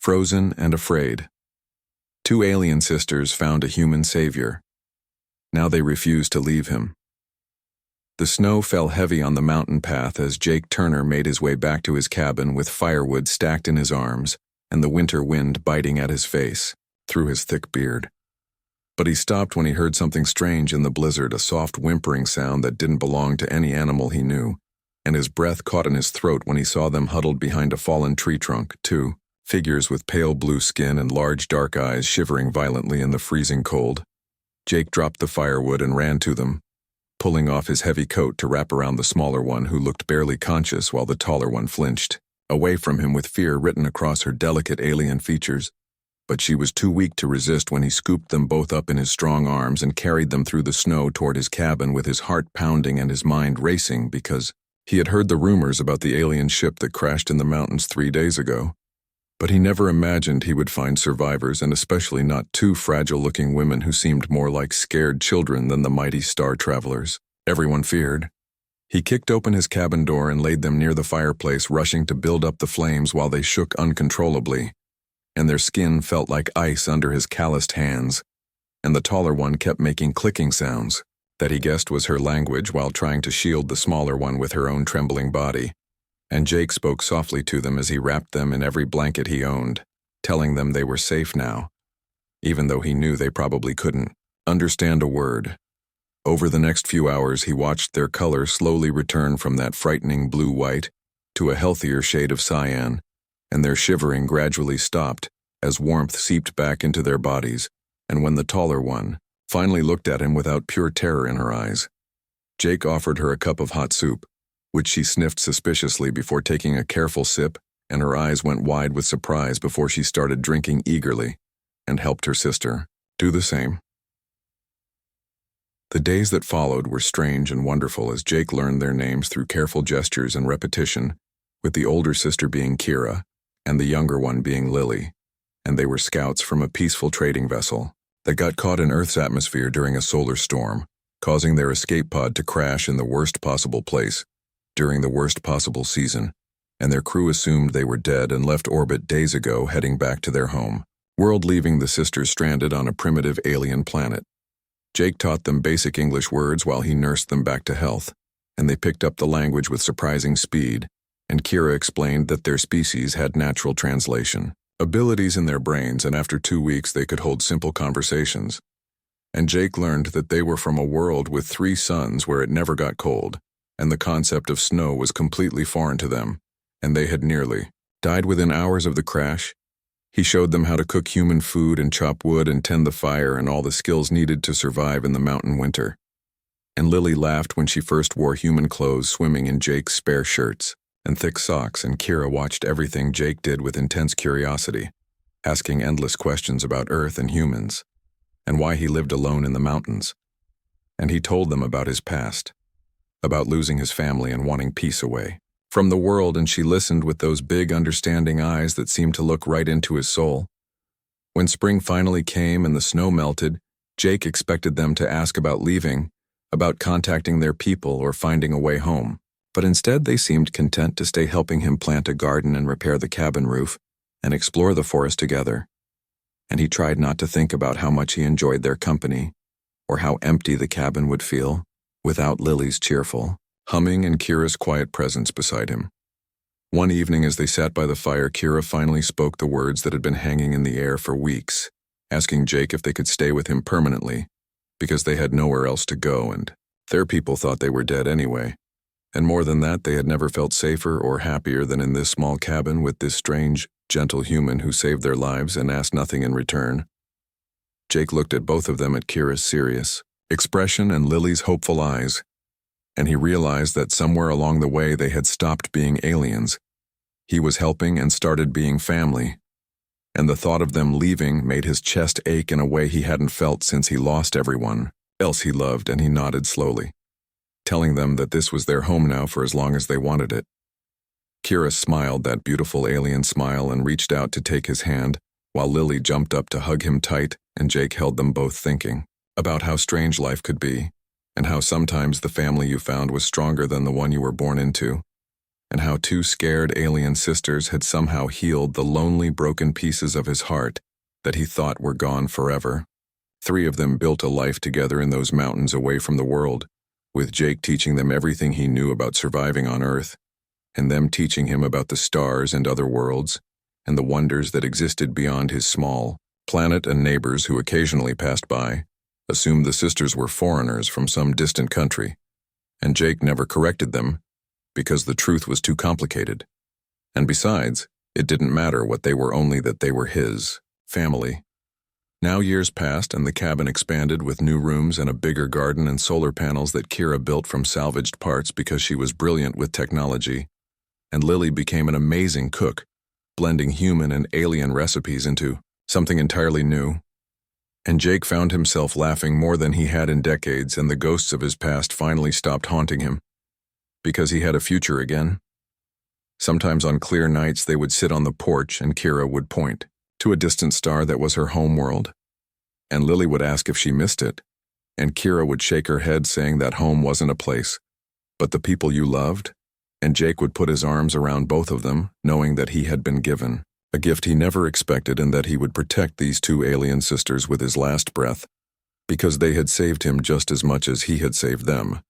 Frozen and afraid. Two alien sisters found a human savior. Now they refuse to leave him. The snow fell heavy on the mountain path as Jake Turner made his way back to his cabin with firewood stacked in his arms and the winter wind biting at his face, through his thick beard. But he stopped when he heard something strange in the blizzard, a soft whimpering sound that didn't belong to any animal he knew, and his breath caught in his throat when he saw them huddled behind a fallen tree trunk, two figures with pale blue skin and large dark eyes shivering violently in the freezing cold. Jake dropped the firewood and ran to them, pulling off his heavy coat to wrap around the smaller one who looked barely conscious while the taller one flinched, away from him with fear written across her delicate alien features. But she was too weak to resist when he scooped them both up in his strong arms and carried them through the snow toward his cabin with his heart pounding and his mind racing because he had heard the rumors about the alien ship that crashed in the mountains 3 days ago. But he never imagined he would find survivors, and especially not two fragile-looking women who seemed more like scared children than the mighty star travelers everyone feared. He kicked open his cabin door and laid them near the fireplace, rushing to build up the flames while they shook uncontrollably, and their skin felt like ice under his calloused hands, and the taller one kept making clicking sounds that he guessed was her language while trying to shield the smaller one with her own trembling body. And Jake spoke softly to them as he wrapped them in every blanket he owned, telling them they were safe now, even though he knew they probably couldn't understand a word. Over the next few hours, he watched their color slowly return from that frightening blue-white to a healthier shade of cyan, and their shivering gradually stopped as warmth seeped back into their bodies, and when the taller one finally looked at him without pure terror in her eyes, Jake offered her a cup of hot soup, which she sniffed suspiciously before taking a careful sip, and her eyes went wide with surprise before she started drinking eagerly, and helped her sister do the same. The days that followed were strange and wonderful as Jake learned their names through careful gestures and repetition, with the older sister being Kira, and the younger one being Lily, and they were scouts from a peaceful trading vessel that got caught in Earth's atmosphere during a solar storm, causing their escape pod to crash in the worst possible place, during the worst possible season, and their crew assumed they were dead and left orbit days ago heading back to their home world, leaving the sisters stranded on a primitive alien planet. Jake taught them basic English words while he nursed them back to health, and they picked up the language with surprising speed, and Kira explained that their species had natural translation abilities in their brains, and after 2 weeks they could hold simple conversations. And Jake learned that they were from a world with 3 suns where it never got cold, and the concept of snow was completely foreign to them, and they had nearly died within hours of the crash. He showed them how to cook human food and chop wood and tend the fire and all the skills needed to survive in the mountain winter. And Lily laughed when she first wore human clothes, swimming in Jake's spare shirts and thick socks, and Kira watched everything Jake did with intense curiosity, asking endless questions about Earth and humans, and why he lived alone in the mountains. And he told them about his past, about losing his family and wanting peace away from the world, and she listened with those big understanding eyes that seemed to look right into his soul. When spring finally came and the snow melted, Jake expected them to ask about leaving, about contacting their people or finding a way home, but instead they seemed content to stay helping him plant a garden and repair the cabin roof and explore the forest together. And he tried not to think about how much he enjoyed their company or how empty the cabin would feel without Lily's cheerful humming and Kira's quiet presence beside him. One evening as they sat by the fire, Kira finally spoke the words that had been hanging in the air for weeks, asking Jake if they could stay with him permanently, because they had nowhere else to go and their people thought they were dead anyway. And more than that, they had never felt safer or happier than in this small cabin with this strange, gentle human who saved their lives and asked nothing in return. Jake looked at both of them, at Kira's serious expression and Lily's hopeful eyes, and he realized that somewhere along the way they had stopped being aliens. He was helping and started being family, and the thought of them leaving made his chest ache in a way he hadn't felt since he lost everyone else he loved, and he nodded slowly, telling them that this was their home now for as long as they wanted it. Kira smiled that beautiful alien smile and reached out to take his hand, while Lily jumped up to hug him tight, and Jake held them both, thinking about how strange life could be, and how sometimes the family you found was stronger than the one you were born into, and how two scared alien sisters had somehow healed the lonely, broken pieces of his heart that he thought were gone forever. 3 of them built a life together in those mountains away from the world, with Jake teaching them everything he knew about surviving on Earth, and them teaching him about the stars and other worlds, and the wonders that existed beyond his small planet. And neighbors who occasionally passed by assumed the sisters were foreigners from some distant country, and Jake never corrected them because the truth was too complicated. And besides, it didn't matter what they were, only that they were his family. Now years passed and the cabin expanded with new rooms and a bigger garden and solar panels that Kira built from salvaged parts because she was brilliant with technology. And Lily became an amazing cook, blending human and alien recipes into something entirely new. And Jake found himself laughing more than he had in decades, and the ghosts of his past finally stopped haunting him, because he had a future again. Sometimes on clear nights they would sit on the porch and Kira would point to a distant star that was her home world. And Lily would ask if she missed it, and Kira would shake her head saying that home wasn't a place, but the people you loved. And Jake would put his arms around both of them, knowing that he had been given a gift he never expected, and that he would protect these 2 alien sisters with his last breath, because they had saved him just as much as he had saved them.